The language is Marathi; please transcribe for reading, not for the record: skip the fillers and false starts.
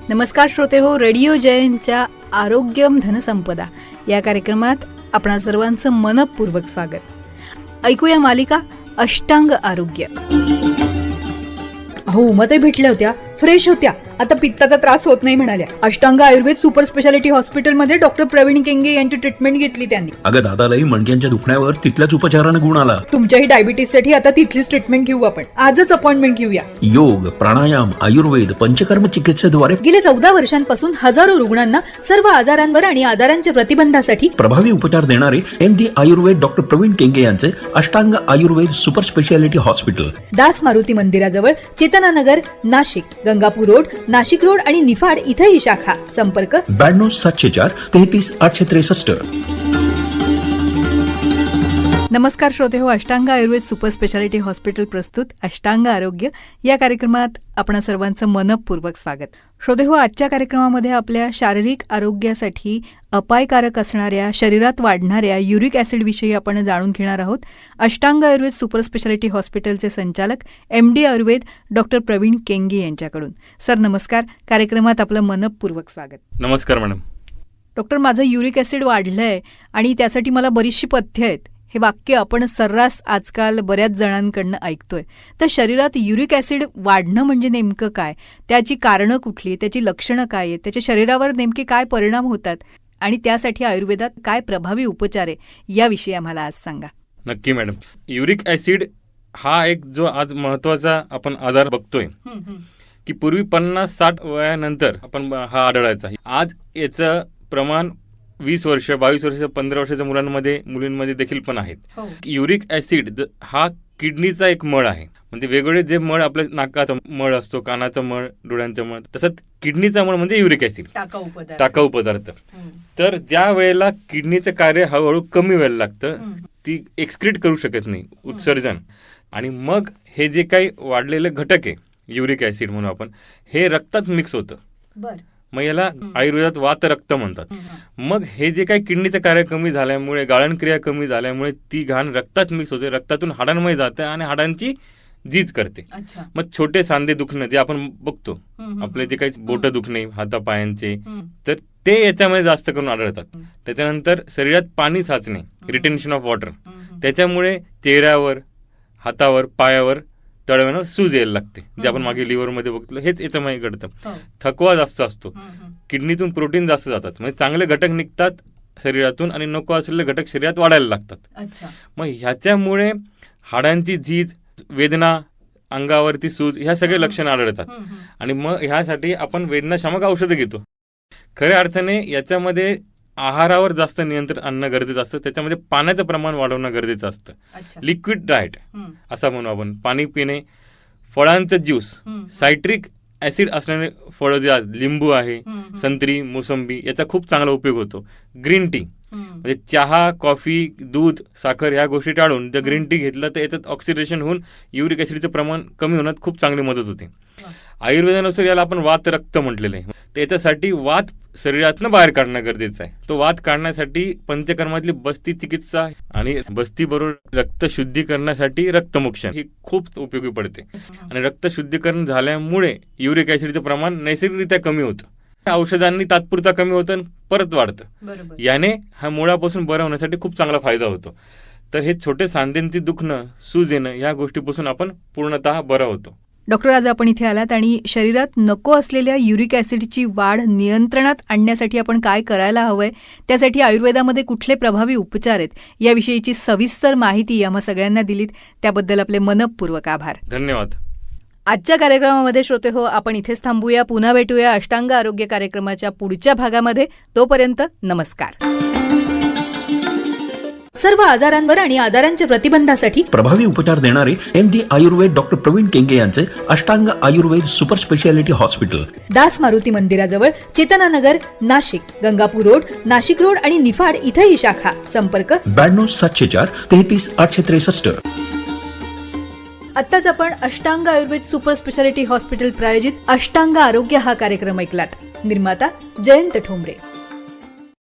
नमस्कार श्रोते हो, रेडिओ जयंतच्या आरोग्यम धनसंपदा या कार्यक्रमात आपणा सर्वांचं मनपूर्वक स्वागत. ऐकूया मालिका अष्टांग आरोग्य. अहो, उमाताई भेटल्या होत्या, फ्रेश होत्या, आता पित्ताचा त्रास होत नाही म्हणाल्या. अष्टांग आयुर्वेद सुपर स्पेशालिटी हॉस्पिटलमध्ये डॉक्टर प्रवीण केंगे यांची ट्रीटमेंट घेतली त्यांनी. अगं दादालाही मणक्यांच्या दुखण्यावर तिथल्याच उपचारानं गुण आला. तुमच्याही डायबिटीससाठी आता तिथलीच ट्रीटमेंट घेऊ आपण. आजच अपॉइंटमेंट घेऊया. योग, प्राणायाम, आयुर्वेद, पंचकर्म चिकित्सेद्वारे गेल्या 14 वर्षांपासून हजारो रुग्णांना सर्व आजारांवर आणि आजारांच्या प्रतिबंधासाठी प्रभावी उपचार देणारे MD आयुर्वेद डॉक्टर प्रवीण केंगे यांचे Ashtang Ayurveda super speciality hospital, Das Maruti मंदिराजवळ, चेतनानगर, नाशिक, गंगापूर रोड, नाशिक रोड आणि निफाड इथे ही शाखा. संपर्क 92 704 33 863. नमस्कार श्रोते हो, अष्टांग आयुर्वेद सुपर स्पेशालिटी हॉस्पिटल प्रस्तुत अष्टांग आरोग्य या कार्यक्रमात आपणा सर्वांचं मनपूर्वक स्वागत. श्रोते हो, आजच्या कार्यक्रमामध्ये आपल्या शारीरिक आरोग्यासाठी अपायकारक असणाऱ्या, शरीरात वाढणाऱ्या युरिक ॲसिड विषयी आपण जाणून घेणार आहोत. अष्टांग आयुर्वेद सुपर स्पेशालिटी हॉस्पिटलचे संचालक MD आयुर्वेद डॉक्टर प्रवीण केंगे यांच्याकडून. सर नमस्कार, कार्यक्रमात आपलं मनपूर्वक स्वागत. नमस्कार मॅडम. डॉक्टर, माझं युरिक ॲसिड वाढलंय आणि त्यासाठी मला बरीचशी पथ्य आहेत, हे वाक्य आपण सर्रास आजकाल बऱ्याच जणांकडनं ऐकतोय. तर शरीरात युरिक ॲसिड वाढणं म्हणजे नेमकं काय, त्याची कारणं कुठली, त्याची लक्षणं काय आहेत, त्याच्या शरीरावर नेमके काय परिणाम होतात आणि त्यासाठी आयुर्वेदात काय प्रभावी उपचार आहे, याविषयी आम्हाला आज सांगा. नक्की मॅडम. युरिक ॲसिड हा एक जो आज महत्त्वाचा आपण आजार बघतोय की पूर्वी 50-60 वयानंतर आपण हा आढळायचा. आज याचं प्रमाण 20 वर्ष, 22 वर्ष, 15 वर्षाच्या मुलींमध्ये देखील पण आहेत. युरिक ॲसिड हा किडनीचा एक मळ आहे. म्हणजे वेगवेगळे जे मळ, आपल्या नाकाचा मळ असतो, कानाचा मळ, डोळ्यांचा मळ, तसंच किडनीचा मळ म्हणजे युरिक ॲसिड, टाकाऊ पदार्थ. तर ज्या वेळेला किडनीचं कार्य हळूहळू कमी व्हायला लागतं, ती एक्सक्रीट करू शकत नाही, उत्सर्जन, आणि मग हे जे काही वाढलेले घटक आहे युरिक ॲसिड म्हणून आपण, हे रक्तात मिक्स होतं. मग याला आयुर्वेदात वात रक्त म्हणतात. मग हे जे काही किडनीचं कार्य कमी झाल्यामुळे, गाळणक्रिया कमी झाल्यामुळे ती घाण रक्तात मिक्स होते, रक्तातून हाडांमध्ये जाते आणि हाडांची झीज करते. मग छोटे सांधे दुखणं जे आपण बघतो, आपले जे काही बोट दुखणे हातापायांचे, तर ते याच्यामध्ये जास्त करून आढळतात. त्याच्यानंतर शरीरात पाणी साचणे, रिटेन्शन ऑफ वॉटर, त्याच्यामुळे चेहऱ्यावर, हातावर, पायावर, तळव्यावर सूज यायला लागते, जे आपण मागे लिव्हरमध्ये बघतो, हेच याच्यामध्ये घडतं. थकवा जास्त असतो, किडनीतून प्रोटीन जास्त जातात, म्हणजे चांगले घटक निघतात शरीरातून आणि नको असलेले घटक शरीरात वाढायला लागतात. मग ह्याच्यामुळे हाडांची झीज, वेदना, अंगावरती सूज, ह्या सगळे लक्षणं आढळतात. आणि मग ह्यासाठी आपण वेदनाशामक औषधं घेतो. खऱ्या अर्थाने याच्यामध्ये आहारावर जास्त नियंत्रण आणणं गरजेचं असतं. त्याच्यामध्ये पाण्याचं प्रमाण वाढवणं गरजेचं असतं. लिक्विड डाएट असं म्हणू आपण. पाणी पिणे, फळांचं ज्यूस, सायट्रिक ॲसिड असणारे फळं जे आहेत, लिंबू आहे, संत्री, मोसंबी, याचा खूप चांगला उपयोग होतो. ग्रीन टी म्हणजे चहा, कॉफी, दूध, साखर ह्या गोष्टी टाळून जर ग्रीन टी घेतलं तर याच्यात ऑक्सिडेशन होऊन युरिक ॲसिडचं प्रमाण कमी होण्यात खूप चांगली मदत होते. आयुर्वेदानुसार याला आपण वात रक्त म्हटलेलं आहे. त्याच्यासाठी वात शरीरातनं बाहेर काढणं गरजेचं आहे. तो वात काढण्यासाठी पंचकर्मातली बस्ती चिकित्सा आणि बस्ती बरोबर रक्त शुद्धीकरणासाठी रक्तमोक्षण ही खूप उपयोगी पडते. आणि रक्त शुद्धीकरण झाल्यामुळे युरिक ॲसिडचं प्रमाण नैसर्गिकरित्या कमी होतं. औषधांनी तात्पुरता कमी होतं आणि परत वाढतं. याने हा मुळापासून बरं होण्यासाठी खूप चांगला फायदा होतो. तर हे छोटे सांध्यांची दुखणं, सूज येणं, ह्या गोष्टीपासून आपण पूर्णतः बरं होतो. डॉक्टर, आज आपण इथे आलात आणि शरीरात नको असलेल्या युरिक ॲसिडची वाढ नियंत्रणात आणण्यासाठी आपण काय करायला हवंय, त्यासाठी आयुर्वेदामध्ये कुठले प्रभावी उपचार आहेत, याविषयीची सविस्तर माहिती आम्हा सगळ्यांना दिलीत, त्याबद्दल आपले मनपूर्वक आभार. धन्यवाद. आजच्या कार्यक्रमामध्ये श्रोते हो, आपण इथेच थांबूया. पुन्हा भेटूया अष्टांग आरोग्य कार्यक्रमाच्या पुढच्या भागामध्ये. तोपर्यंत नमस्कार. सर्व आजारांवर आणि आजारांच्या प्रतिबंधासाठी प्रभावी उपचार देणारे MD आयुर्वेद डॉक्टर प्रवीण केंगे यांचे Ashtang Ayurveda super speciality hospital, Das Maruti मंदिराजवळ, चेतनानगर, नाशिक, गंगापूर रोड, नाशिक रोड आणि निफाड इथे ही शाखा. संपर्क 92 704 33 863. आत्ताच आपण अष्टांग आयुर्वेद सुपर स्पेशालिटी हॉस्पिटल प्रायोजित अष्टांग आरोग्य हा कार्यक्रम ऐकलात. निर्माता जयंत ठोंबरे.